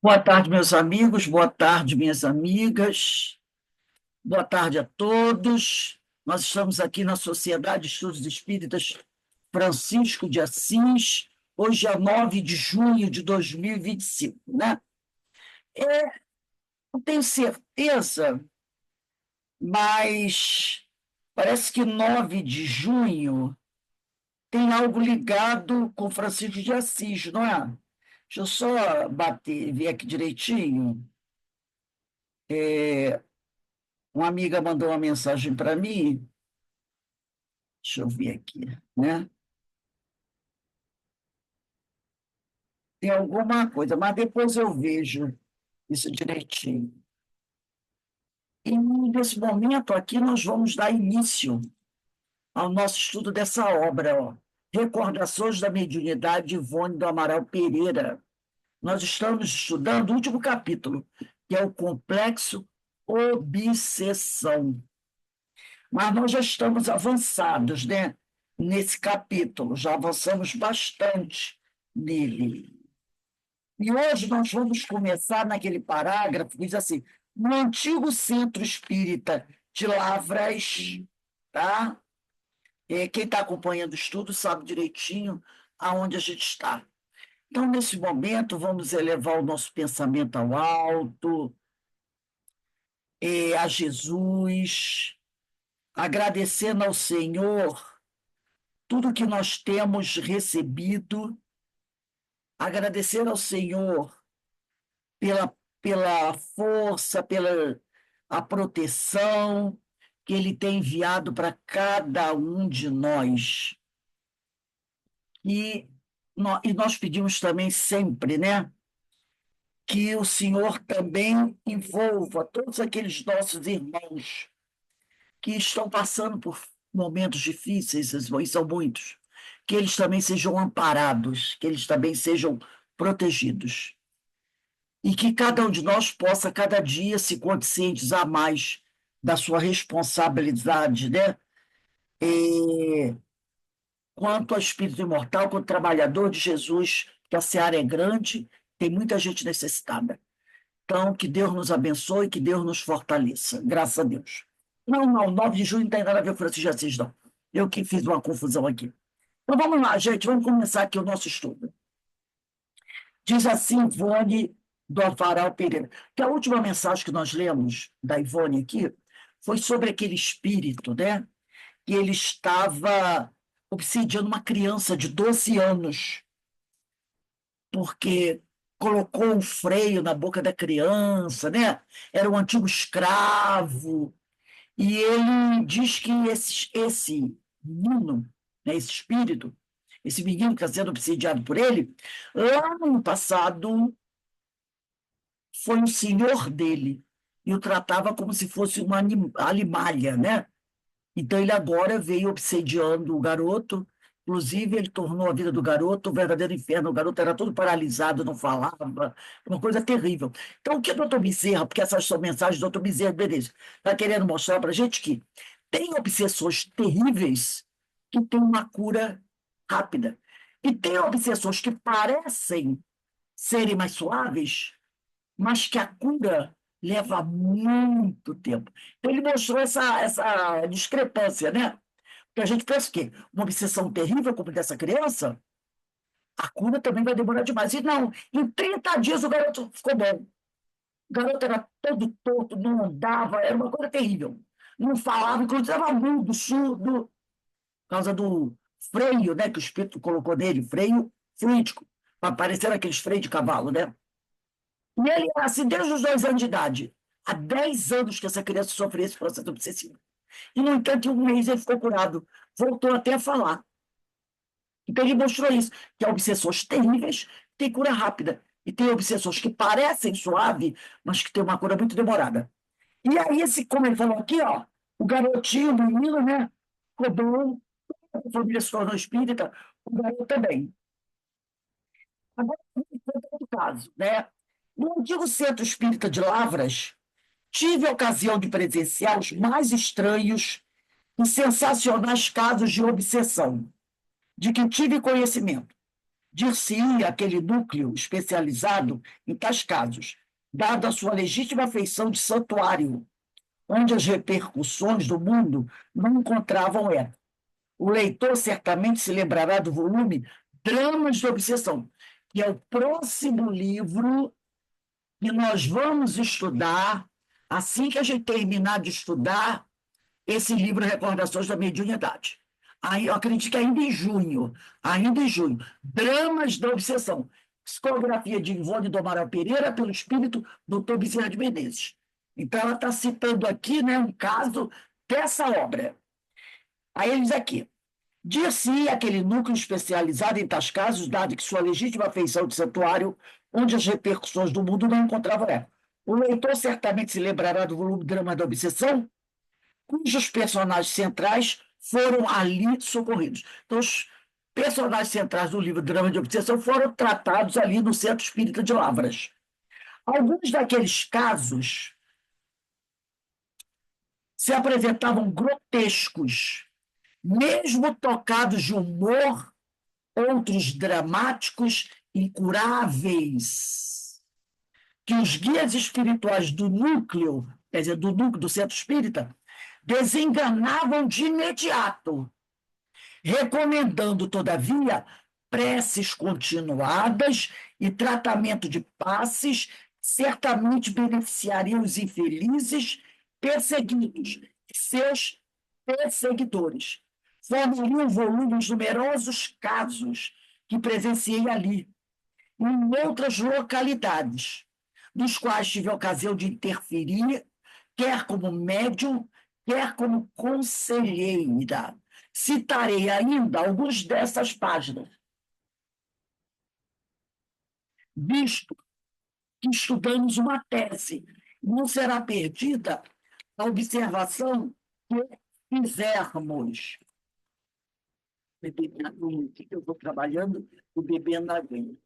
Boa tarde, meus amigos, boa tarde, minhas amigas, boa tarde a todos. Nós estamos aqui na Sociedade de Estudos Espíritas Francisco de Assis, hoje é 9 de junho de 2025, né? Não tenho certeza, mas parece que 9 de junho tem algo ligado com Francisco de Assis, não é? Deixa eu só ver aqui direitinho. Uma amiga mandou uma mensagem para mim, deixa eu ver aqui, né? Tem alguma coisa, mas depois eu vejo isso direitinho. E nesse momento aqui nós vamos dar início ao nosso estudo dessa obra, ó. Recordações da Mediunidade de Ivone do Amaral Pereira. Nós estamos estudando o último capítulo, que é o complexo obsessão. Mas nós já estamos avançados, né? Nesse capítulo, já avançamos bastante nele. E hoje nós vamos começar naquele parágrafo que diz assim: no antigo centro espírita de Lavras, tá? Quem está acompanhando o estudo sabe direitinho aonde a gente está. Então, nesse momento, vamos elevar o nosso pensamento ao alto, a Jesus, agradecendo ao Senhor tudo que nós temos recebido, agradecer ao Senhor pela força, pela a proteção que Ele tem enviado para cada um de nós. E nós pedimos também sempre, né, que o Senhor também envolva todos aqueles nossos irmãos que estão passando por momentos difíceis, e são muitos, que eles também sejam amparados, que eles também sejam protegidos. E que cada um de nós possa, cada dia, se conscientizar mais da sua responsabilidade, né? E, quanto ao espírito imortal, quanto trabalhador de Jesus, que a seara é grande, tem muita gente necessitada. Então, que Deus nos abençoe, que Deus nos fortaleça. Graças a Deus. Não, não, 9 de junho não tem nada a ver com Francisco de Assis, não. Eu que fiz uma confusão aqui. Então, vamos lá, gente, vamos começar aqui o nosso estudo. Diz assim Ivone do Amaral Pereira, que a última mensagem que nós lemos da Ivone aqui foi sobre aquele espírito, né? Que ele estava obsediando uma criança de 12 anos, porque colocou um freio na boca da criança, né? Era um antigo escravo, e ele diz que esse menino, né, esse menino que está sendo obsediado por ele, lá no passado foi o senhor dele e o tratava como se fosse uma alimalha, né? Então ele agora veio obsediando o garoto, inclusive ele tornou a vida do garoto um verdadeiro inferno. O garoto era todo paralisado, não falava, uma coisa terrível. Então o que o doutor Bezerra, porque essas são mensagens do doutor Bezerra, beleza, está querendo mostrar para a gente que tem obsessões terríveis que têm uma cura rápida. E tem obsessões que parecem serem mais suaves, mas que a cura leva muito tempo. Então, ele mostrou essa discrepância, né? Porque a gente pensa que uma obsessão terrível como dessa criança, a cura também vai demorar demais. E não, em 30 dias o garoto ficou bom. O garoto era todo torto, não andava, era uma coisa terrível. Não falava, inclusive estava mudo, surdo, por causa do freio, né, que o espírito colocou nele, freio fluídico, para parecer aqueles freios de cavalo, né? E ele era assim desde os 2 anos de idade. Há 10 anos que essa criança sofre esse processo obsessivo. E, no entanto, em um mês ele ficou curado. Voltou até a falar. Então, ele mostrou isso, que há obsessões terríveis têm cura rápida. E tem obsessões que parecem suave, mas que têm uma cura muito demorada. E aí, como ele falou aqui, ó, o garotinho, o menino, né, ficou bom, a família se tornou espírita, o garoto também. Agora, outro caso, né? No antigo centro espírita de Lavras, tive a ocasião de presenciar os mais estranhos e sensacionais casos de obsessão, de que tive conhecimento, dir-se-ia aquele núcleo especializado em tais casos, dada a sua legítima feição de santuário, onde as repercussões do mundo não encontravam eco. O leitor certamente se lembrará do volume Dramas de Obsessão, que é o próximo livro que nós vamos estudar assim que a gente terminar de estudar esse livro Recordações da Mediunidade. Aí, eu acredito que ainda em junho, Dramas da Obsessão, psicografia de Ivone do Amaral Pereira pelo espírito Dr. Bezerra de Menezes. Então, ela está citando aqui, né, um caso dessa obra. Aí ele diz aqui, dir-se aquele núcleo especializado em tais casos, dado que sua legítima feição de santuário, onde as repercussões do mundo não encontravam eco. O leitor certamente se lembrará do volume Drama da Obsessão, cujos personagens centrais foram ali socorridos. Então, os personagens centrais do livro Drama de Obsessão foram tratados ali no Centro Espírita de Lavras. Alguns daqueles casos se apresentavam grotescos, mesmo tocados de humor, outros dramáticos, incuráveis, que os guias espirituais do núcleo, quer dizer, do núcleo do Centro Espírita, desenganavam de imediato, recomendando, todavia, preces continuadas e tratamento de passes certamente beneficiariam os infelizes perseguidos e seus perseguidores. Formariam volume os numerosos casos que presenciei ali, e em outras localidades, nos quais tive a ocasião de interferir, quer como médium, quer como conselheira. Citarei ainda alguns dessas páginas, visto que estudamos uma tese. Não será perdida a observação que fizermos. Bebendo na aguinha, que eu vou trabalhando e bebendo na aguinha.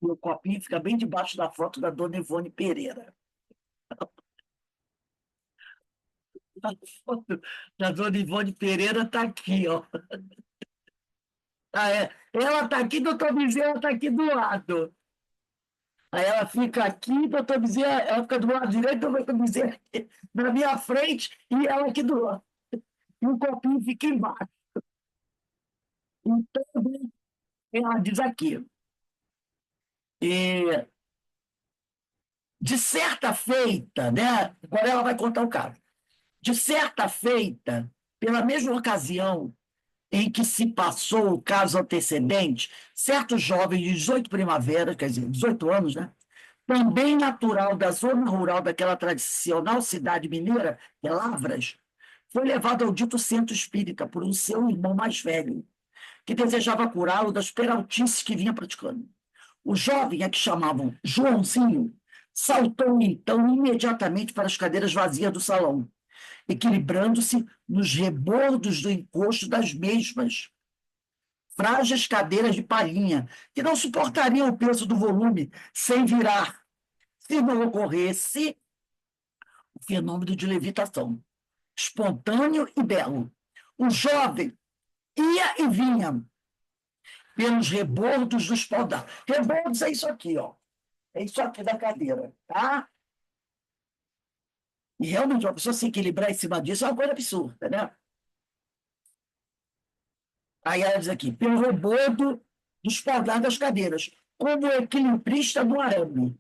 Meu copinho fica bem debaixo da foto da dona Ivone Pereira. A foto da dona Ivone Pereira está aqui, ó. Ah, é. Ela está aqui, doutor Bezerra está aqui do lado. Aí ela fica aqui, doutor Bezerra, ela fica do lado direito, doutor Bezerra aqui na minha frente e ela aqui do lado. E o copinho fica embaixo. Então, ela diz aqui, e, de certa feita, né? Agora ela vai contar o caso. De certa feita, pela mesma ocasião em que se passou o caso antecedente, certo jovem de 18 primaveras, quer dizer, 18 anos, né? Também natural da zona rural daquela tradicional cidade mineira, que é Lavras, foi levado ao dito centro espírita por um seu irmão mais velho, que desejava curá-lo das peraltices que vinha praticando. O jovem, a que chamavam Joãozinho, saltou então imediatamente para as cadeiras vazias do salão, equilibrando-se nos rebordos do encosto das mesmas, frágeis cadeiras de palhinha, que não suportariam o peso do volume sem virar, se não ocorresse o fenômeno de levitação, espontâneo e belo. O jovem ia e vinha pelos rebordos dos espaldar. Rebordos é isso aqui, ó. É isso aqui da cadeira, tá? E realmente, uma pessoa se equilibrar em cima disso é uma coisa absurda, né? Aí ela diz aqui, pelo rebordo dos espaldar das cadeiras, como equilibrista do arame,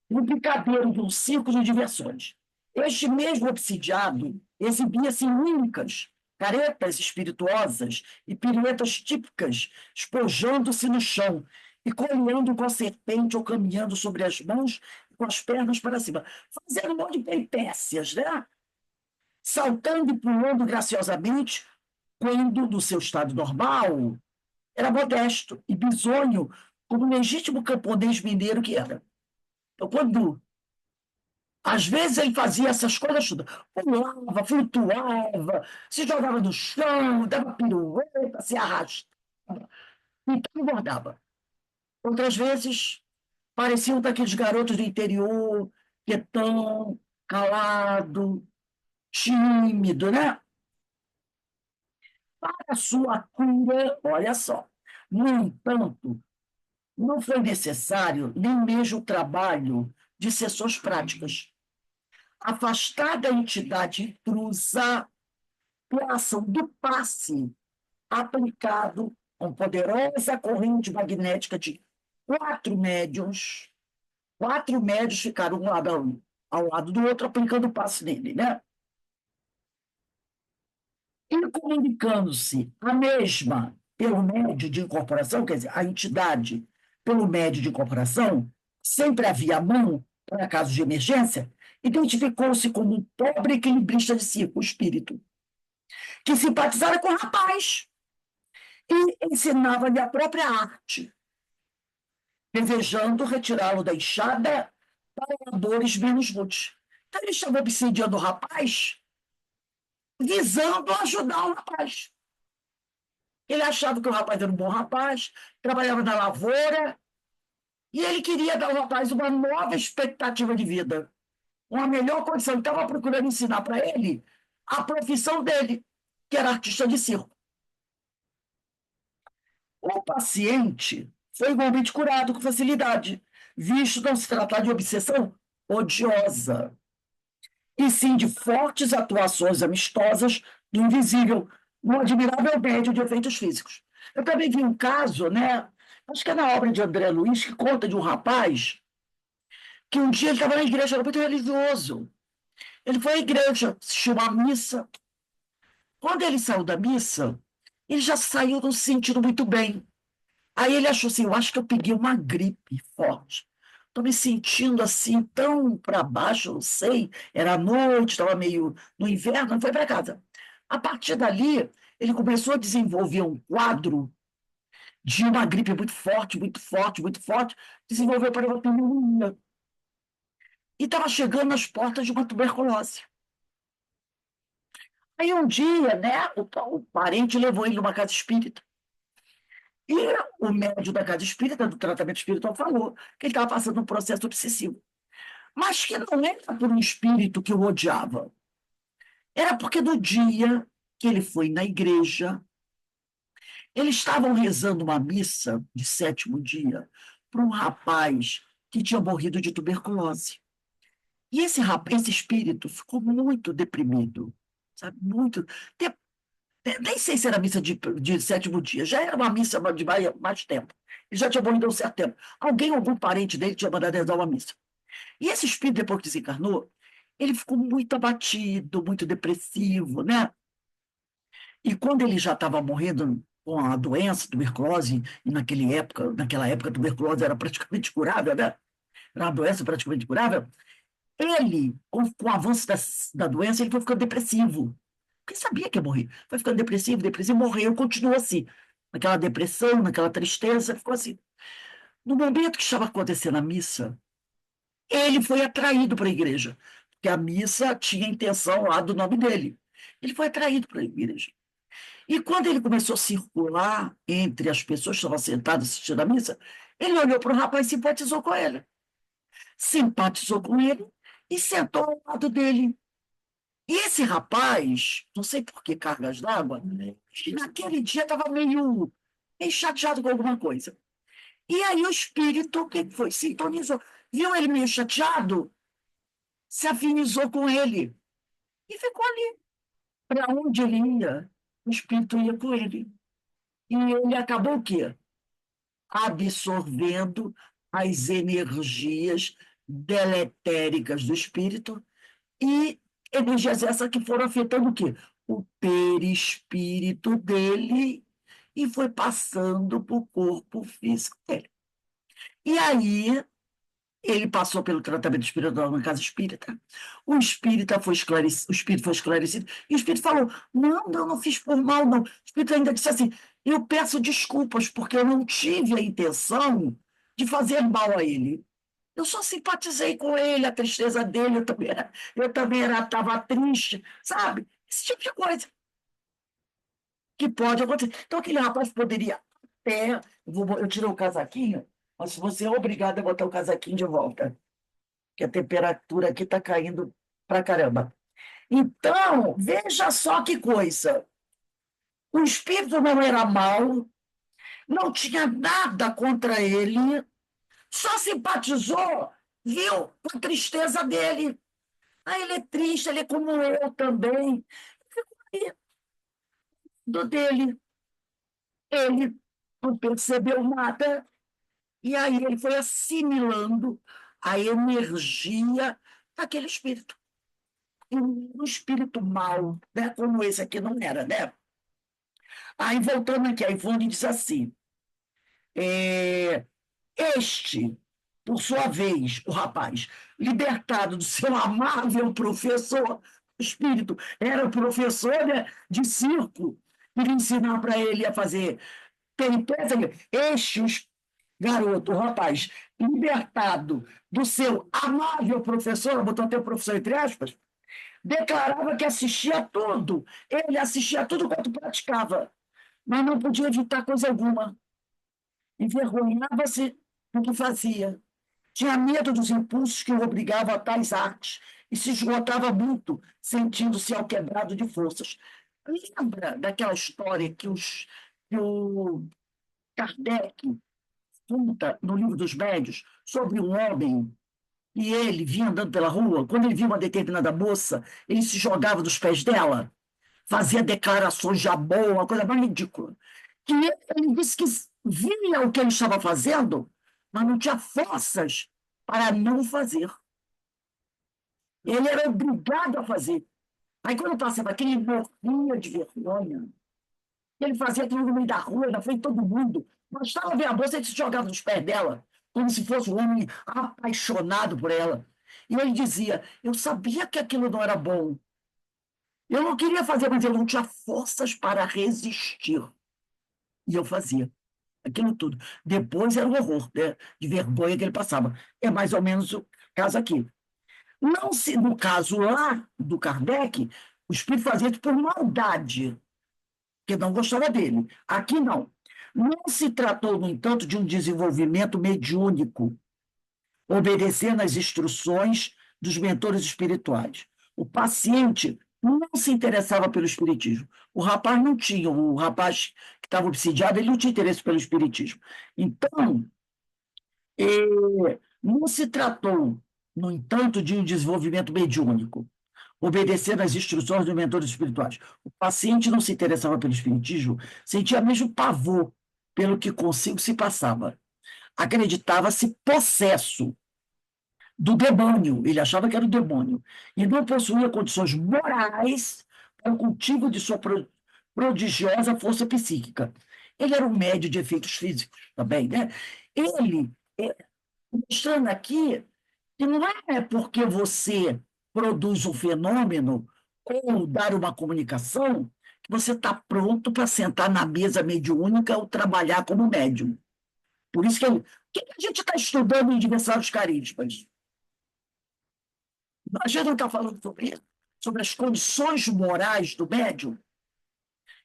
no picadeiro de um circo de diversões. Este mesmo obsidiado exibia-se em mímicas, caretas espirituosas e piruetas típicas, espojando-se no chão e coleando com a serpente ou caminhando sobre as mãos e com as pernas para cima, fazendo um monte de peripécias, né? Saltando e pulando graciosamente, quando, no seu estado normal, era modesto e bisonho, como um legítimo camponês mineiro que era. Então, quando às vezes ele fazia essas coisas todas, pulava, flutuava, se jogava no chão, dava pirueta, se arrastava, então engordava. Outras vezes pareciam daqueles garotos do interior, quietão, calado, tímido, né? A sua cura, olha só. No entanto, não foi necessário nem mesmo o trabalho de sessões práticas. Afastada a entidade intrusa pela ação do passe aplicado com poderosa corrente magnética de quatro médios ficaram um lado ao lado do outro aplicando o passe nele, né? E comunicando-se a mesma pelo médio de incorporação, quer dizer, a entidade pelo médio de incorporação, sempre havia mão para casos de emergência, identificou-se como um pobre equilibrista de circo, o espírito, que simpatizara com o rapaz e ensinava-lhe a própria arte, desejando retirá-lo da enxada para dores menos rudes. Então, ele estava obsediando o rapaz, visando ajudar o rapaz. Ele achava que o rapaz era um bom rapaz, trabalhava na lavoura, e ele queria dar ao rapaz uma nova expectativa de vida, uma melhor condição. Ele estava procurando ensinar para ele a profissão dele, que era artista de circo. O paciente foi igualmente curado com facilidade, visto não se tratar de obsessão odiosa, e sim de fortes atuações amistosas do invisível, no admirável médio de efeitos físicos. Eu também vi um caso, né? Acho que é na obra de André Luiz, que conta de um rapaz que um dia ele estava na igreja, era muito religioso. Ele foi à igreja, assistiu uma missa. Quando ele saiu da missa, ele já saiu não se sentindo muito bem. Aí ele achou assim: eu acho que eu peguei uma gripe forte. Estou me sentindo assim, tão para baixo, não sei. Era à noite, estava meio no inverno, não foi para casa. A partir dali, ele começou a desenvolver um quadro de uma gripe muito forte, muito forte, muito forte, desenvolveu para uma pneumonia. E estava chegando às portas de uma tuberculose. Aí um dia, né, o parente levou ele numa casa espírita. E o médium da casa espírita, do tratamento espiritual, falou que ele estava passando um processo obsessivo. Mas que não era por um espírito que o odiava. Era porque no dia que ele foi na igreja, eles estavam rezando uma missa de sétimo dia para um rapaz que tinha morrido de tuberculose. E esse espírito ficou muito deprimido, sabe? Muito. Nem sei se era missa de sétimo dia, já era uma missa de mais tempo. Ele já tinha morrido há um certo tempo. Algum parente dele, tinha mandado rezar uma missa. E esse espírito, depois que desencarnou, ele ficou muito abatido, muito depressivo, né? E quando ele já estava morrendo com a doença, tuberculose, e naquela época, a tuberculose era praticamente curável, né? Era uma doença praticamente curável. Ele, com o avanço da doença, ele foi ficando depressivo. Porque sabia que ia morrer. Foi ficando depressivo, depressivo, morreu, continuou assim. Naquela depressão, naquela tristeza, ficou assim. No momento que estava acontecendo a missa, ele foi atraído para a igreja, porque a missa tinha a intenção lá do nome dele. Ele foi atraído para a igreja. E quando ele começou a circular entre as pessoas que estavam sentadas assistindo a missa, ele olhou para o rapaz e simpatizou com ele. Simpatizou com ele e sentou ao lado dele. E esse rapaz, não sei por que cargas d'água, naquele dia estava meio chateado com alguma coisa. E aí o espírito, o que foi? Sintonizou. Viu ele meio chateado? Se afinizou com ele. E ficou ali. Para onde ele ia, o espírito ia com ele. E ele acabou o quê? Absorvendo as energias deletéricas do espírito e energias essas que foram afetando o quê? O perispírito dele e foi passando para o corpo físico dele. E aí ele passou pelo tratamento espiritual na casa espírita. O espírito foi esclarecido, e o espírito falou: não, eu não fiz por mal, não. O espírito ainda disse assim: eu peço desculpas, porque eu não tive a intenção de fazer mal a ele. Eu só simpatizei com ele, a tristeza dele, eu também estava triste, sabe? Esse tipo de coisa que pode acontecer. Então, aquele rapaz poderia até. Eu tirei o casaquinho, mas você é obrigado a botar o casaquinho de volta, que a temperatura aqui está caindo pra caramba. Então, veja só que coisa. O espírito não era mau, não tinha nada contra ele, só simpatizou, viu a tristeza dele. Ah, ele é triste, ele é como eu também. Ficou aí do dele. Ele não percebeu nada, e aí ele foi assimilando a energia daquele espírito. E um espírito mau, né, como esse aqui não era, né? Aí, voltando aqui, a Ivone diz assim: é, este, por sua vez, o rapaz, libertado do seu amável professor, o espírito, era professor, né, de circo, para ensinar para ele a fazer peripécia. Este, garoto, o rapaz, libertado do seu amável professor, botou até o professor entre aspas, declarava que assistia tudo. Ele assistia tudo quanto praticava, mas não podia evitar coisa alguma. Envergonhava-se do que fazia. Tinha medo dos impulsos que o obrigavam a tais artes e se esgotava muito, sentindo-se alquebrado de forças. Lembra daquela história que o Kardec conta no Livro dos Médios sobre um homem e ele vinha andando pela rua, quando ele via uma determinada moça, ele se jogava dos pés dela, fazia declarações de amor, uma coisa mais ridícula. Que ele disse que via o que ele estava fazendo, mas não tinha forças para não fazer. Ele era obrigado a fazer. Aí, quando passava aquele, ele morria de vergonha. Ele fazia aquilo no meio da rua, na frente de todo mundo. Bastava ver a moça, ele se jogava nos pés dela, como se fosse um homem apaixonado por ela. E ele dizia: eu sabia que aquilo não era bom. Eu não queria fazer, mas eu não tinha forças para resistir. E eu fazia aquilo tudo. Depois era um horror, né, de vergonha que ele passava. É mais ou menos o caso aqui. Não se, no caso lá do Kardec, o espírito fazia isso por maldade, porque não gostava dele. Aqui não. Não se tratou, no entanto, de um desenvolvimento mediúnico, obedecendo às instruções dos mentores espirituais. O paciente não se interessava pelo espiritismo. O rapaz não tinha, o rapaz que estava obsidiado, ele não tinha interesse pelo espiritismo. Então, não se tratou, no entanto, de um desenvolvimento mediúnico, obedecendo às instruções dos mentores espirituais. O paciente não se interessava pelo espiritismo, sentia mesmo pavor pelo que consigo se passava. Acreditava-se possesso do demônio, ele achava que era o demônio, e não possuía condições morais para o cultivo de sua prodigiosa força psíquica. Ele era um médio de efeitos físicos também, né? Ele, mostrando aqui que não é porque você produz um fenômeno ou dar uma comunicação que você está pronto para sentar na mesa mediúnica ou trabalhar como médium. Por isso que, o que a gente está estudando em Diversidade dos Carismas? A gente não está falando sobre isso, sobre as condições morais do médium,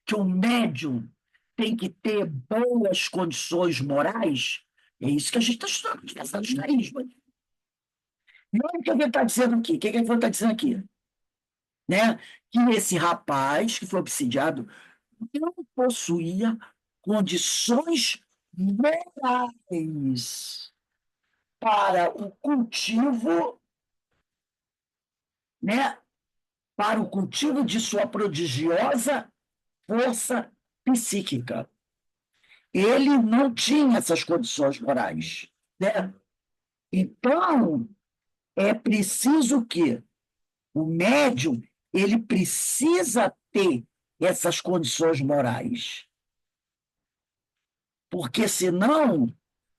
que o médium tem que ter boas condições morais. É isso que a gente está estudando em Diversidade dos Carismas. E olha o que ele está dizendo aqui. O que ele está dizendo aqui? Né? Que esse rapaz que foi obsidiado não possuía condições morais para o cultivo, né? Para o cultivo de sua prodigiosa força psíquica. Ele não tinha essas condições morais, né? Então, é preciso que o médium ele precisa ter essas condições morais, porque senão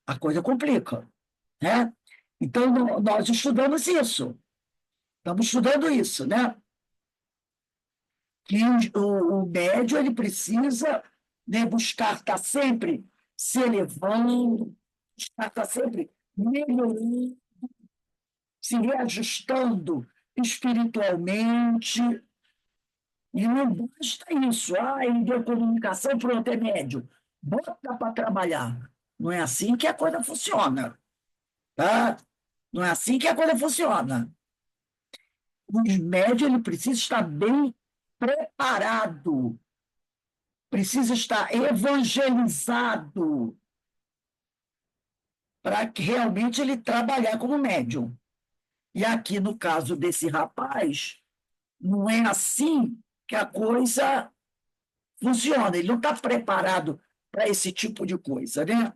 a coisa complica, né? Então, nós estudamos isso, estamos estudando isso, né? Que o médium ele precisa, né, buscar estar sempre se elevando, buscar estar sempre melhorando, se reajustando espiritualmente. E não basta isso. Ah, ele deu comunicação, pronto, é médium. Bota para trabalhar. Não é assim que a coisa funciona. Tá? Não é assim que a coisa funciona. O médium ele precisa estar bem preparado precisa estar evangelizado para que realmente ele trabalhar como médium. E aqui, no caso desse rapaz, não é assim que a coisa funciona. Ele não está preparado para esse tipo de coisa, né?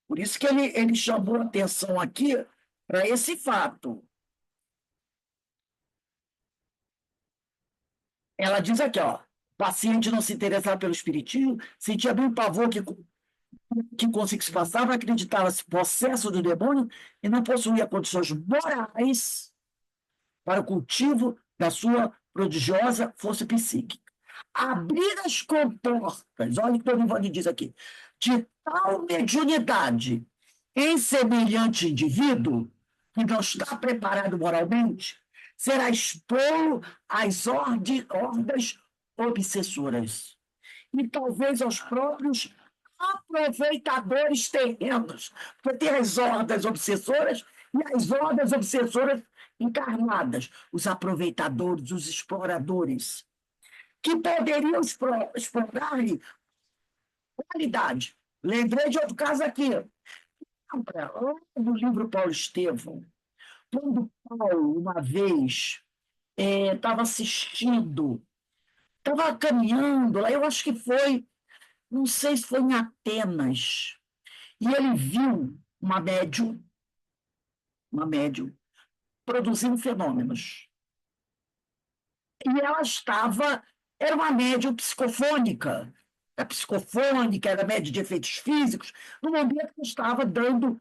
Por isso que ele chamou a atenção aqui para esse fato. Ela diz aqui, ó, o paciente não se interessava pelo espiritismo, sentia bem pavor que consigo se passava, acreditava-se possesso do demônio e não possuía condições morais para o cultivo da sua prodigiosa força psíquica. Abrir as comportas, olha o que o Tony diz aqui, de tal mediunidade em semelhante indivíduo que não está preparado moralmente, será expor às hordas obsessoras e talvez aos próprios aproveitadores terrenos, porque tem as hordas obsessoras e as hordas obsessoras encarnadas, os aproveitadores, os exploradores, que poderiam explorar-lhe qualidade. Lembrei de outro caso aqui. Lembra, lá no livro Paulo Estevão, quando Paulo, uma vez, estava assistindo, estava caminhando lá, eu acho que foi, não sei se foi em Atenas, e ele viu uma médium, produzindo fenômenos. E ela era uma médium psicofônica. A psicofônica era médium de efeitos físicos, no momento que estava dando,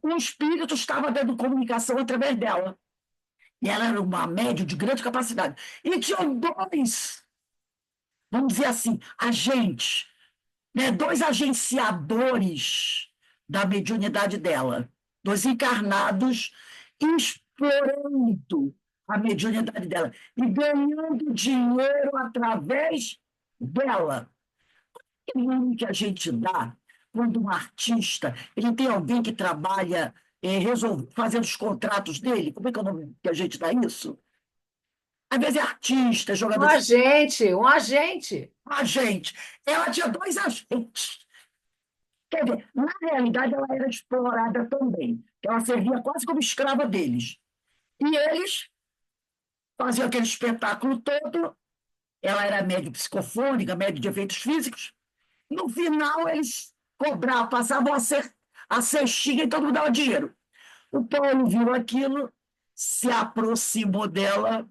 o espírito estava dando comunicação através dela. E ela era uma médium de grande capacidade. E tinham dois, vamos dizer assim, agentes, né, dois agenciadores da mediunidade dela, dois encarnados explorando a mediunidade dela e ganhando dinheiro através dela. E o nome que a gente dá quando um artista ele tem alguém que trabalha fazendo os contratos dele, como é que é o nome que a gente dá isso? Às vezes é artista, Um jogador de agente, um agente. agente. Ela tinha dois agentes. Quer dizer, na realidade, ela era explorada também. Ela servia quase como escrava deles. E eles faziam aquele espetáculo todo. Ela era médio psicofônica, médio de efeitos físicos. No final, eles cobravam, passavam a cestinha e todo mundo dava dinheiro. O Paulo viu aquilo, se aproximou dela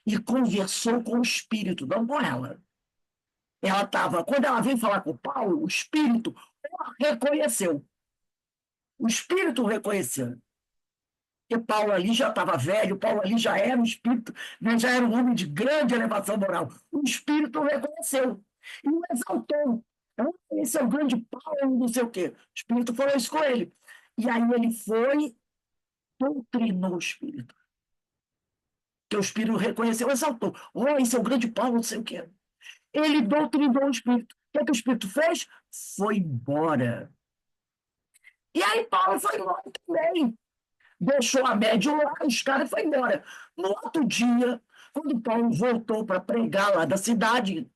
e conversou com o espírito, não com ela. Quando ela veio falar com o Paulo, o espírito o reconheceu. O espírito o reconheceu. Porque Paulo ali já estava velho, Paulo ali já era um espírito, né, já era um homem de grande elevação moral. O espírito o reconheceu e o exaltou. Então, esse é o grande Paulo, não sei o quê. O espírito falou isso com ele. E aí ele foi, doutrinou o espírito. Que o espírito reconheceu, exaltou. Oh, esse é o grande Paulo, não sei o quê. Ele doutrinou o espírito. O que o espírito fez? Foi embora. E aí Paulo foi embora também. Deixou a médium lá, os caras foi embora. No outro dia, quando Paulo voltou para pregar lá da cidade,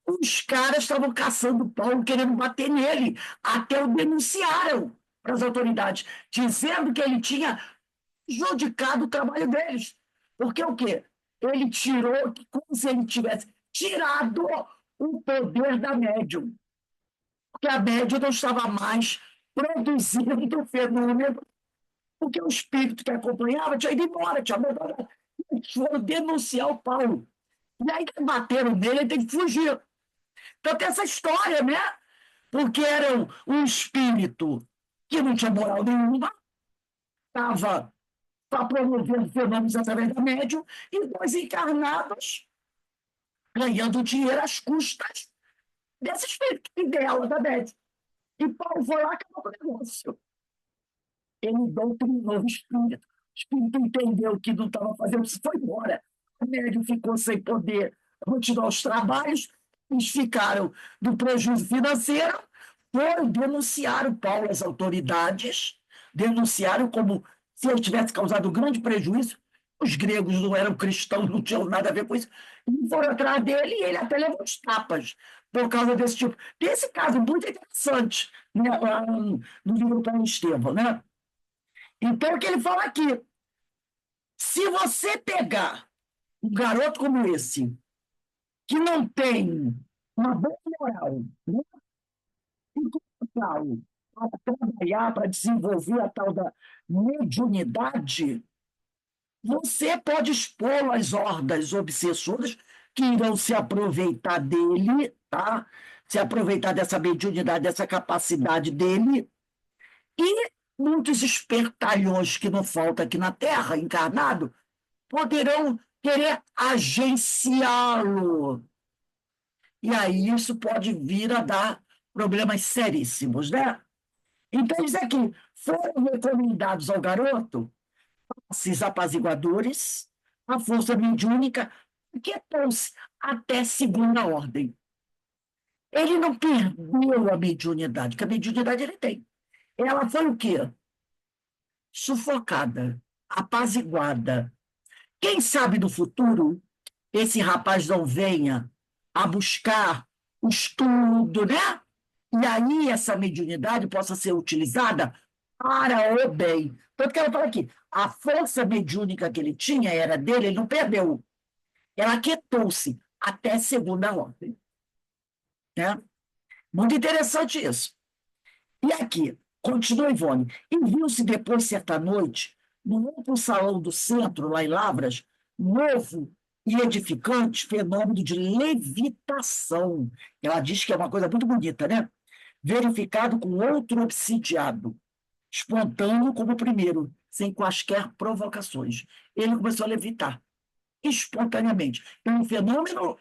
os caras estavam caçando Paulo, querendo bater nele. Até o denunciaram para as autoridades, dizendo que ele tinha prejudicado o trabalho deles. Porque o quê? Ele tirou, como se ele tivesse tirado o poder da médium. Porque a médium não estava mais produzindo o fenômeno porque o espírito que acompanhava tinha ido embora, tinha abandonado. Eles foram denunciar o Paulo. E aí bateram nele, ele tem que fugir. Então tem essa história, né? Porque era um espírito que não tinha moral nenhuma, estava promovendo fenômenos através da médium, e dois encarnados ganhando dinheiro às custas desse espírito e dela, da médium. E Paulo foi lá e acabou com o negócio. Ele doutrinou o espírito. O espírito entendeu que não estava fazendo isso, foi embora. O médium ficou sem poder continuar os trabalhos, eles ficaram no prejuízo financeiro, foram denunciar o Paulo às autoridades, denunciaram como se ele tivesse causado um grande prejuízo, Os gregos não eram cristãos, não tinham nada a ver com isso. E foram atrás dele e ele até levou uns tapas por causa desse tipo. Desse caso muito interessante, né, lá no livro para Estevão, né? Então, o que ele fala aqui? Se você pegar um garoto como esse, que não tem uma boa moral, né, intelectual, para trabalhar, para desenvolver a tal da mediunidade, você pode expô-lo às hordas obsessoras que irão se aproveitar dele, tá? Se aproveitar dessa mediunidade, dessa capacidade dele, e muitos espertalhões que não faltam aqui na Terra, encarnado, poderão querer agenciá-lo. E aí isso pode vir a dar problemas seríssimos, né? Então, eles aqui foram recomendados ao garoto esses apaziguadores, a força mediúnica, que trouxe até segunda ordem. Ele não perdeu a mediunidade, que a mediunidade ele tem. Ela foi o quê? Sufocada, apaziguada. Quem sabe no futuro esse rapaz não venha a buscar o estudo, né? E aí essa mediunidade possa ser utilizada para o bem. Tanto que ela fala aqui, a força mediúnica que ele tinha era dele, ele não perdeu. Ela quietou-se até segunda ordem. Né? Muito interessante isso. E aqui, continua Ivone, e viu-se depois, certa noite, no amplo salão do centro, lá em Lavras, novo e edificante fenômeno de levitação. Ela diz que é uma coisa muito bonita, né? Verificado com outro obsidiado, espontâneo como o primeiro, sem quaisquer provocações. Ele começou a levitar, espontaneamente. Então, um fenômeno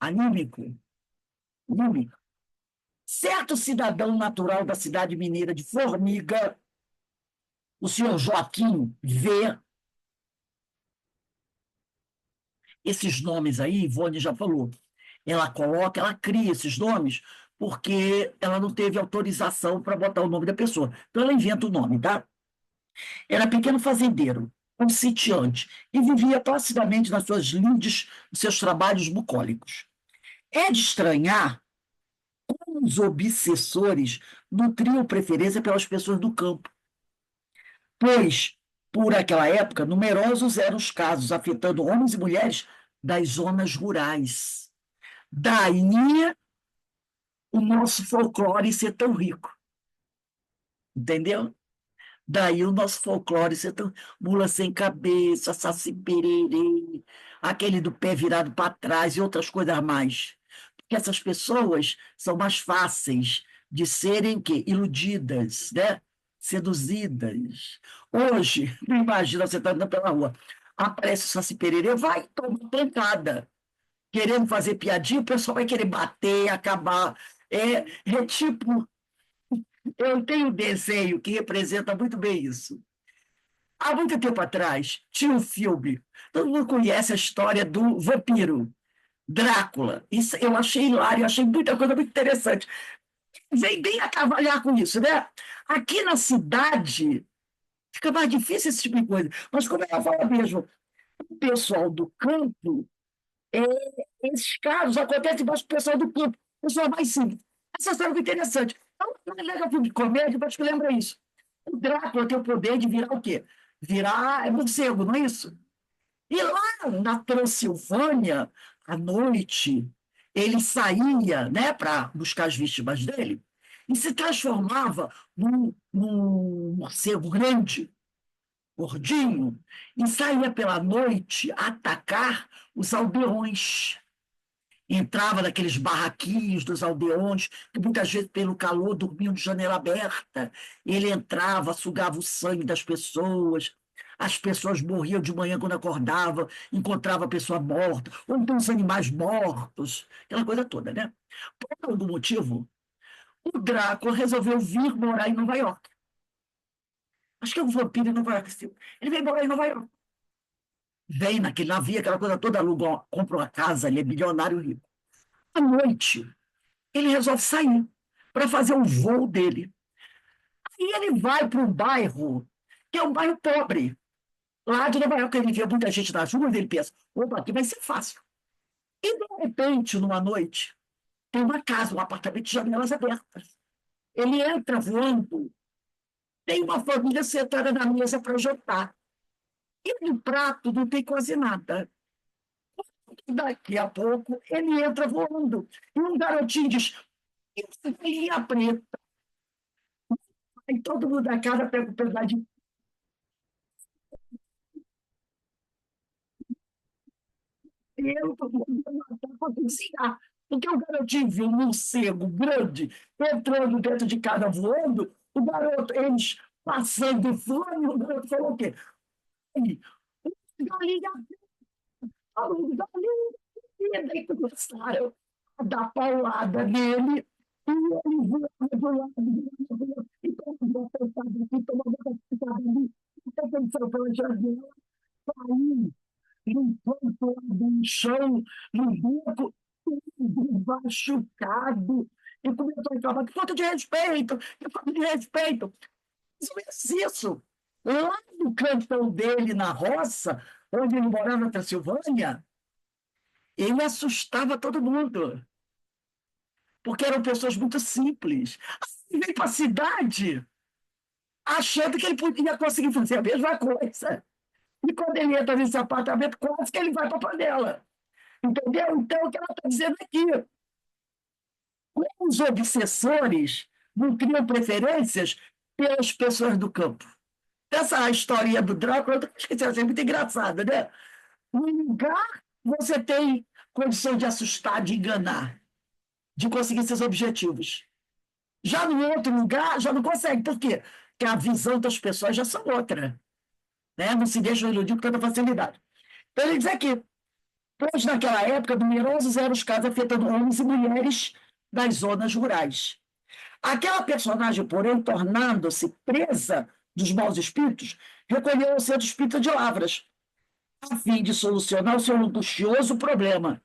anímico, anímico. Certo cidadão natural da cidade mineira de Formiga, o senhor Joaquim V, esses nomes aí, Ivone já falou, ela coloca, ela cria esses nomes porque ela não teve autorização para botar o nome da pessoa. Então ela inventa o nome, tá? Era pequeno fazendeiro, um sitiante, e vivia placidamente nas suas lindes, nos seus trabalhos bucólicos. É de estranhar como os obsessores nutriam preferência pelas pessoas do campo, pois, por aquela época, numerosos eram os casos afetando homens e mulheres das zonas rurais. Daí o nosso folclore ser tão rico, entendeu? Daí o nosso folclore ser tão... Mula sem cabeça, Saci Pererê, aquele do pé virado para trás e outras coisas mais. Porque essas pessoas são mais fáceis de serem o quê? Iludidas, né? Seduzidas. Hoje, não imagina você estar andando pela rua, aparece o Saci Pererê, vai tomar pancada. Querendo fazer piadinha, o pessoal vai querer bater, acabar. É tipo, eu tenho um desenho que representa muito bem isso. Há muito tempo atrás, tinha um filme, todo mundo conhece a história do vampiro, Drácula. Isso eu achei hilário, eu achei muita coisa muito interessante. Vem bem a trabalhar com isso, né? Aqui na cidade, fica mais difícil esse tipo de coisa. Mas, como ela fala mesmo, o pessoal do campo, é, esses casos acontecem mais com o pessoal do campo, o pessoal mais simples. Essa história é muito interessante. Então, quando lega filme de comédia, acho que lembra isso. O Drácula tem o poder de virar o quê? Virar morcego, não é isso? E lá na Transilvânia, à noite, ele saía, né, para buscar as vítimas dele e se transformava num morcego grande, gordinho, e saía pela noite atacar os aldeões. Entrava naqueles barraquinhos dos aldeões, que muitas vezes, pelo calor, dormiam de janela aberta. Ele entrava, sugava o sangue das pessoas. As pessoas morriam de manhã quando acordavam, encontrava a pessoa morta, ou então os animais mortos, aquela coisa toda, né? Por algum motivo, o Drácula resolveu vir morar em Nova York. Acho que é um vampiro em Nova York. Ele veio morar em Nova York. Vem naquele navio, aquela coisa toda, aluga, compra uma casa, ele é bilionário rico. À noite, ele resolve sair para fazer o voo dele. E ele vai para um bairro que é um bairro pobre. Lá de Nova York, ele vê muita gente nas ruas, ele pensa, opa, aqui vai ser fácil. E, de repente, numa noite, tem uma casa, um apartamento de janelas abertas. Ele entra voando, tem uma família sentada na mesa para jantar. E no prato não tem quase nada. Daqui a pouco, ele entra voando. E um garotinho diz, isso é linha preta. Aí todo mundo da casa pega um pedaço inteiro para matar para cozinhar. Porque o garotinho viu um morcego grande entrando dentro de casa voando, o garoto, eles passando fome, o garoto falou o quê? Aí, galinha, galinha, e daí começaram a dar paulada nele, e ele voando do lado, do lado, e todo mundo sentado aqui, todo mundo sentado ali, então pensando pela janela, caiu limpando no chão, no beco, tudo machucado. E começou a reclamar, que falta de respeito, que falta de respeito. Isso. Lá no cantão dele, na roça, onde ele morava na Transilvânia, ele assustava todo mundo, porque eram pessoas muito simples. Ele veio para a cidade achando que ele podia conseguir fazer a mesma coisa. E quando ele entra nesse apartamento, quase que ele vai para a panela. Entendeu? Então, o que ela está dizendo aqui, os obsessores não criam preferências pelas pessoas do campo. Essa historinha do Drácula, eu esqueci, é muito engraçada, né? Num lugar, você tem condição de assustar, de enganar, de conseguir seus objetivos. Já no outro lugar, já não consegue. Por quê? Porque a visão das pessoas já são outra. Né? Não se deixam iludir com tanta facilidade. Então, ele diz aqui, pois naquela época, numerosos eram os casos afetando homens e mulheres das zonas rurais. Aquela personagem, porém, tornando-se presa dos maus espíritos, recolheu ao centro espírita de Lavras, a fim de solucionar o seu angustioso problema.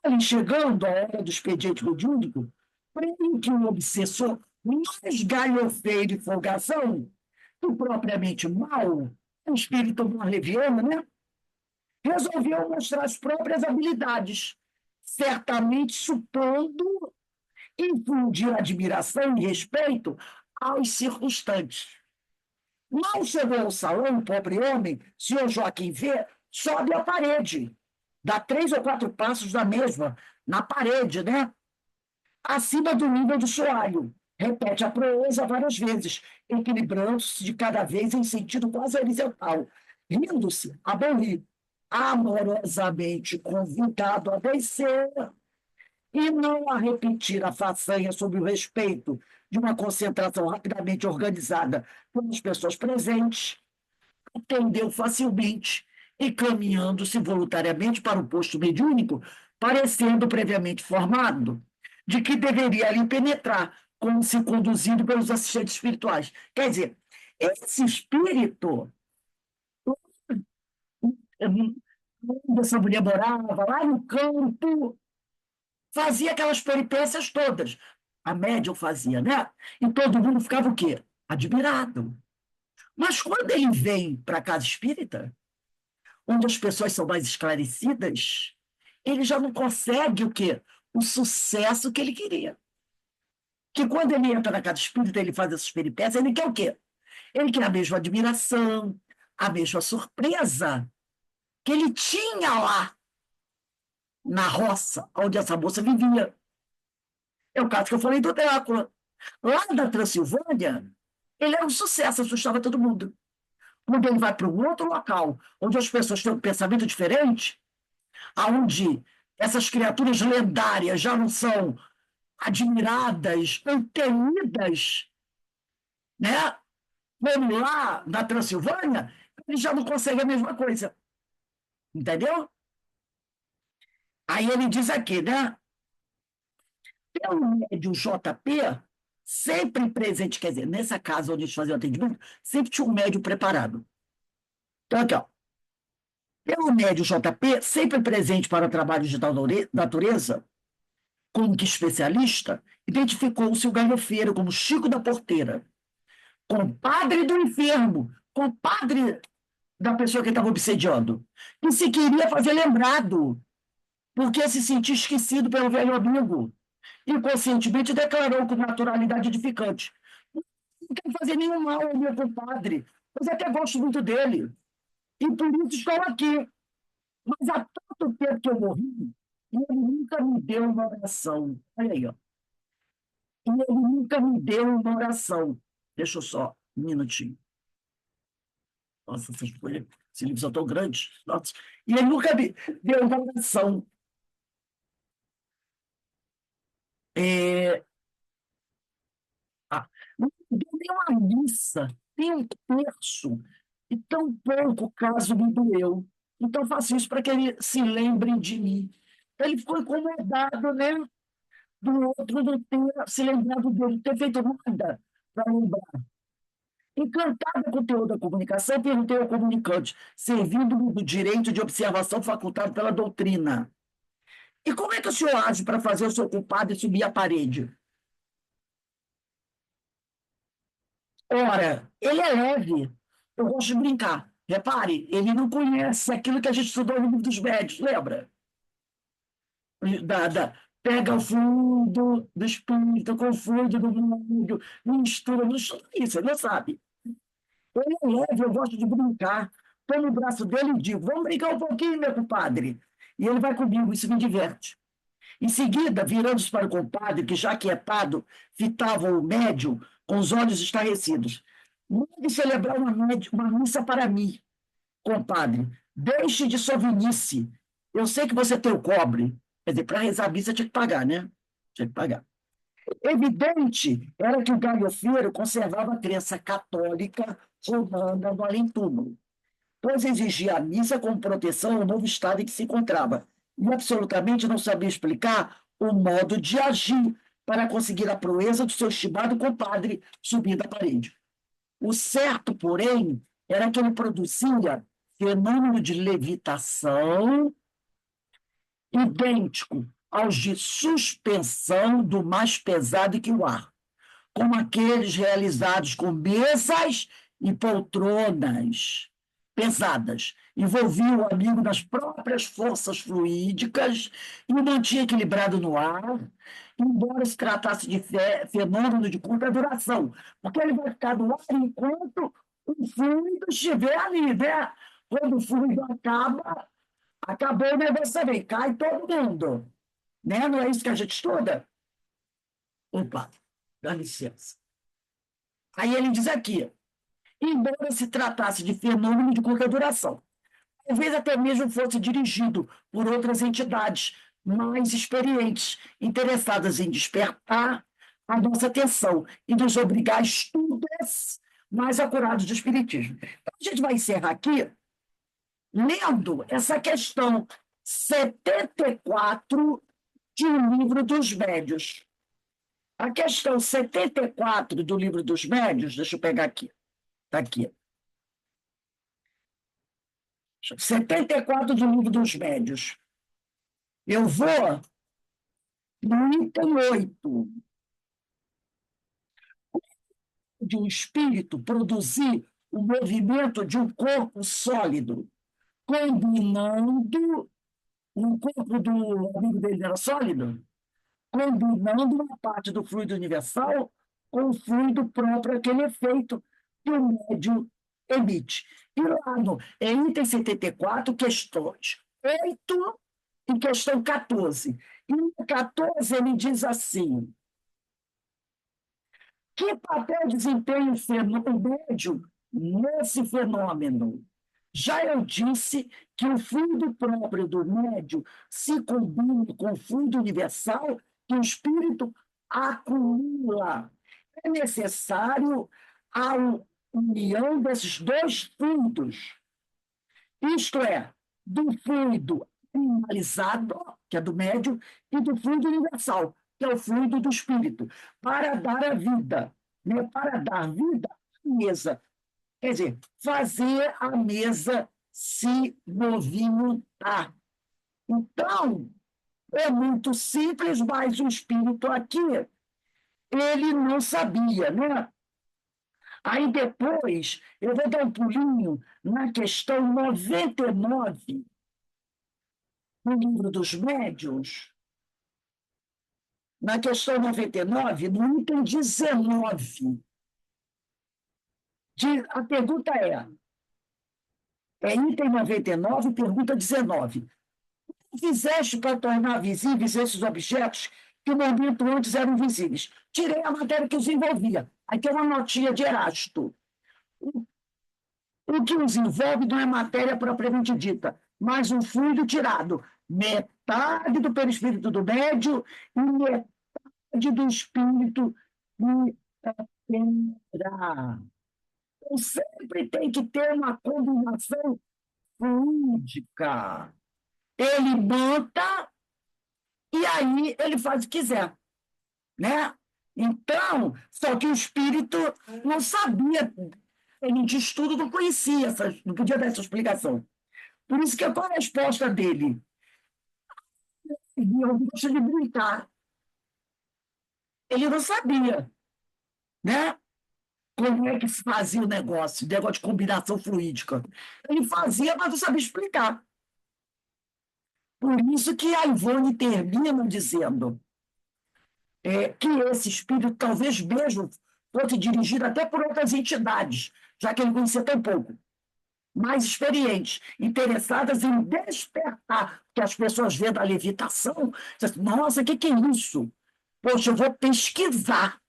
Ali chegando a hora do expediente jurídico, creio que o obsessor, mais galhofeiro e folgação, do propriamente mal, um espírito leviano, né? Resolveu mostrar as próprias habilidades, certamente supondo infundir admiração e respeito aos circunstantes. Mal chegou ao salão, o pobre homem, senhor Joaquim vê, sobe a parede, dá 3 ou 4 passos da mesma, na parede, né? Acima do nível do soalho. Repete a proeza várias vezes, equilibrando-se de cada vez em sentido quase horizontal, rindo-se, a bom rir, amorosamente convidado a descer e não a repetir a façanha sob o respeito de uma concentração rapidamente organizada pelas pessoas presentes, atendeu facilmente e caminhando-se voluntariamente para o posto mediúnico, parecendo previamente formado de que deveria ali penetrar, como se conduzido pelos assistentes espirituais. Quer dizer, esse espírito, onde essa mulher morava, lá no campo, fazia aquelas peripécias todas. A médium fazia, né? E todo mundo ficava o quê? Admirado. Mas quando ele vem para a casa espírita, onde as pessoas são mais esclarecidas, ele já não consegue o quê? O sucesso que ele queria. Que quando ele entra na casa espírita, ele faz essas peripécias, ele quer o quê? Ele quer a mesma admiração, a mesma surpresa que ele tinha lá na roça, onde essa moça vivia. É o caso que eu falei do Drácula. Lá na Transilvânia, ele era um sucesso, assustava todo mundo. Quando ele vai para um outro local, onde as pessoas têm um pensamento diferente, aonde essas criaturas lendárias já não são admiradas ou temidas, né? Como lá na Transilvânia, ele já não consegue a mesma coisa. Entendeu? Aí ele diz aqui, né? Pelo médium JP, sempre presente, quer dizer, nessa casa onde eles faziam atendimento, sempre tinha um médium preparado. Então, aqui, ó. Pelo médium JP, sempre presente para trabalhos de tal natureza, como que especialista, identificou-se o galhofeiro como Chico da Porteira, compadre do enfermo, compadre da pessoa que estava obsediando, que se queria fazer lembrado, porque se sentia esquecido pelo velho amigo. Inconscientemente declarou com naturalidade edificante: não quero fazer nenhum mal ao meu compadre, mas até gosto muito dele. E por isso estou aqui. Mas há tanto tempo que eu morri, e ele nunca me deu uma oração. Olha aí, ó. E ele nunca me deu uma oração. Deixa eu só um minutinho. Nossa, esse livro são tão grandes. Nossa. E ele nunca me deu uma oração. É, não me deu nem uma missa, nem um terço. E tão pouco caso me doeu. Então faço isso para que ele se lembre de mim. Ele ficou incomodado, né? Do outro não ter se lembrado dele, não ter feito nada para lembrar. Encantada com o teor da comunicação, perguntei ao comunicante, servindo-me do direito de observação facultado pela doutrina. E como é que o senhor age para fazer o seu culpado subir a parede? Ora, ele é leve. Eu gosto de brincar. Repare, ele não conhece aquilo que a gente estudou no livro dos médios, lembra? Pega o fluido do espírito com o fluido do mundo, mistura, não estuda isso, ele não sabe. Ele é leve, eu gosto de brincar. Tomo o braço dele e digo: vamos brincar um pouquinho, meu compadre. E ele vai comigo, isso me diverte. Em seguida, virando-se para o compadre, que já aquietado, fitava o médium com os olhos estarrecidos. Mande celebrar uma missa para mim, compadre. Deixe de sovinice. Eu sei que você tem o cobre. Quer dizer, para rezar a missa tinha que pagar, né? Tinha que pagar. Evidente era que o galhofeiro conservava a crença católica romana no além-túmulo, pois exigia a missa como proteção ao novo estado em que se encontrava, e absolutamente não sabia explicar o modo de agir para conseguir a proeza do seu estimado compadre subir da parede. O certo, porém, era que ele produzia fenômeno de levitação idêntico aos de suspensão do mais pesado que o ar, como aqueles realizados com mesas e poltronas pesadas. Envolvia o amigo nas próprias forças fluídicas e o mantinha equilibrado no ar, embora se tratasse de fenômeno de curta duração, porque ele vai ficar no ar enquanto o fluido estiver ali, né? Quando o fluido acaba, acabou o negócio também, cai todo mundo. Né? Não é isso que a gente estuda? Opa, dá licença. Aí ele diz aqui: embora se tratasse de fenômeno de curta duração, talvez até mesmo fosse dirigido por outras entidades mais experientes, interessadas em despertar a nossa atenção e nos obrigar a estudos mais acurados do Espiritismo. Então, a gente vai encerrar aqui lendo essa questão 74 de O Livro dos Médios. A questão 74 do Livro dos Médios, deixa eu pegar aqui, está aqui. 74 do Livro dos Médios. Eu vou no item 8, de um espírito produzir o movimento de um corpo sólido, combinando o corpo do amigo dele era sólido, combinando uma parte do fluido universal com o fluido próprio àquele efeito que o médium emite. E lá no item 74, questões 8 e questão 14. E no 14 ele diz assim: que papel desempenha o médium nesse fenômeno? Já eu disse que o fluido próprio do médium se combina com o fluido universal que o espírito acumula. É necessário a união desses dois fluidos, isto é, do fluido animalizado, que é do médium, e do fluido universal, que é o fluido do espírito, para dar a vida, né? Para dar vida à mesa. Quer dizer, fazer a mesa se movimentar. Então, é muito simples, mas o espírito aqui, ele não sabia, né? Aí depois eu vou dar um pulinho na questão 99 no livro dos médiuns, na questão 99, no item 19. A pergunta é item 99, pergunta 19. Fizeste para tornar visíveis esses objetos que no momento antes eram visíveis. Tirei a matéria que os envolvia. Aí tem uma notinha de Erasto. O que os envolve não é matéria propriamente dita, mas um fluido tirado. Metade do perispírito do médio e metade do espírito de Terra. Então, sempre tem que ter uma combinação fluídica. Ele monta e aí ele faz o que quiser, né? Então, só que o espírito não sabia, ele não tinha estudo, não conhecia, não podia dar essa explicação. Por isso que qual a resposta dele? Eu gosto de brincar. Ele não sabia, né? Como é que se fazia o negócio de combinação fluídica. Ele fazia, mas não sabia explicar. Por isso que a Ivone termina dizendo que esse espírito talvez mesmo fosse dirigido até por outras entidades, já que ele conhecia tão pouco, mais experientes, interessadas em despertar, que as pessoas vendo a levitação, dizem assim, nossa, o que é isso? Poxa, eu vou pesquisar.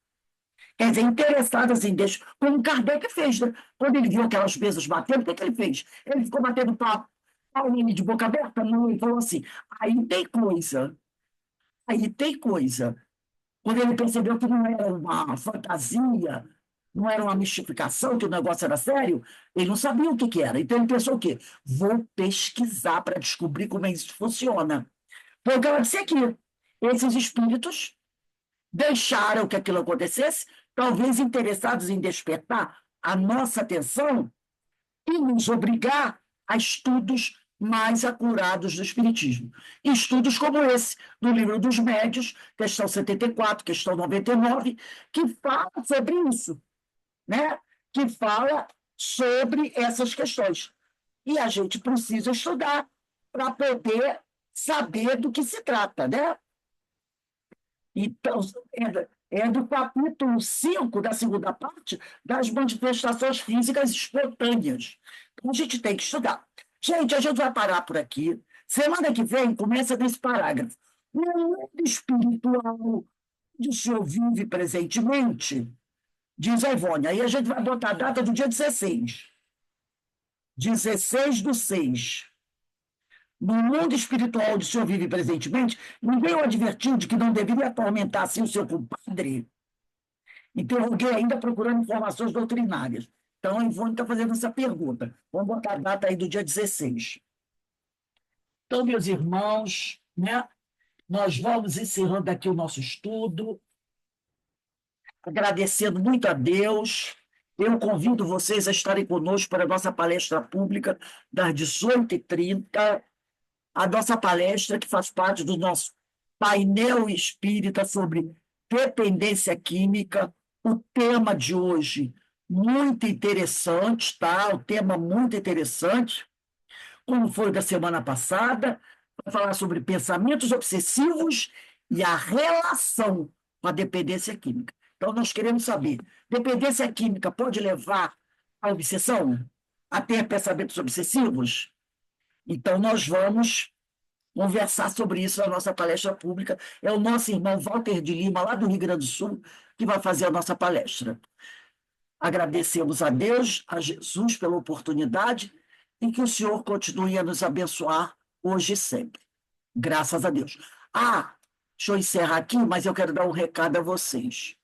Quer dizer, interessadas em Deus, como Kardec fez, né? Quando ele viu aquelas mesas batendo, o que ele fez? Ele ficou batendo papo, de boca aberta, não, ele falou assim, aí tem coisa, aí tem coisa. Quando ele percebeu que não era uma fantasia, não era uma mistificação, que o negócio era sério, ele não sabia o que era. Então ele pensou o quê? Vou pesquisar para descobrir como é que isso funciona. Foi o que ela disse aqui. Esses espíritos deixaram que aquilo acontecesse, talvez interessados em despertar a nossa atenção e nos obrigar a estudos mais acurados do Espiritismo. Estudos como esse, do Livro dos Médios, questão 74, questão 99, que fala sobre isso, né? Que fala sobre essas questões. E a gente precisa estudar para poder saber do que se trata, né? Então, é do capítulo 5 da segunda parte, das manifestações físicas espontâneas. Então, a gente tem que estudar. Gente, a gente vai parar por aqui. Semana que vem começa nesse parágrafo. No mundo espiritual onde o senhor vive presentemente, diz a Ivone, aí a gente vai botar a data do dia 16. 16/6. No mundo espiritual onde o senhor vive presentemente, ninguém o advertiu de que não deveria atormentar assim o seu compadre? Interroguei ainda procurando informações doutrinárias. Então, a Ivone está fazendo essa pergunta. Vamos botar a data aí do dia 16. Então, meus irmãos, né, nós vamos encerrando aqui o nosso estudo, agradecendo muito a Deus. Eu convido vocês a estarem conosco para a nossa palestra pública das 18h30. A nossa palestra, que faz parte do nosso painel espírita sobre dependência química. O tema de hoje, muito interessante, tá? O tema muito interessante, como foi da semana passada, vai falar sobre pensamentos obsessivos e a relação com a dependência química. Então, nós queremos saber, dependência química pode levar à obsessão? A ter pensamentos obsessivos? Então, nós vamos conversar sobre isso na nossa palestra pública. É o nosso irmão Walter de Lima, lá do Rio Grande do Sul, que vai fazer a nossa palestra. Agradecemos a Deus, a Jesus, pela oportunidade e que o Senhor continue a nos abençoar hoje e sempre. Graças a Deus. Deixa eu encerrar aqui, mas eu quero dar um recado a vocês.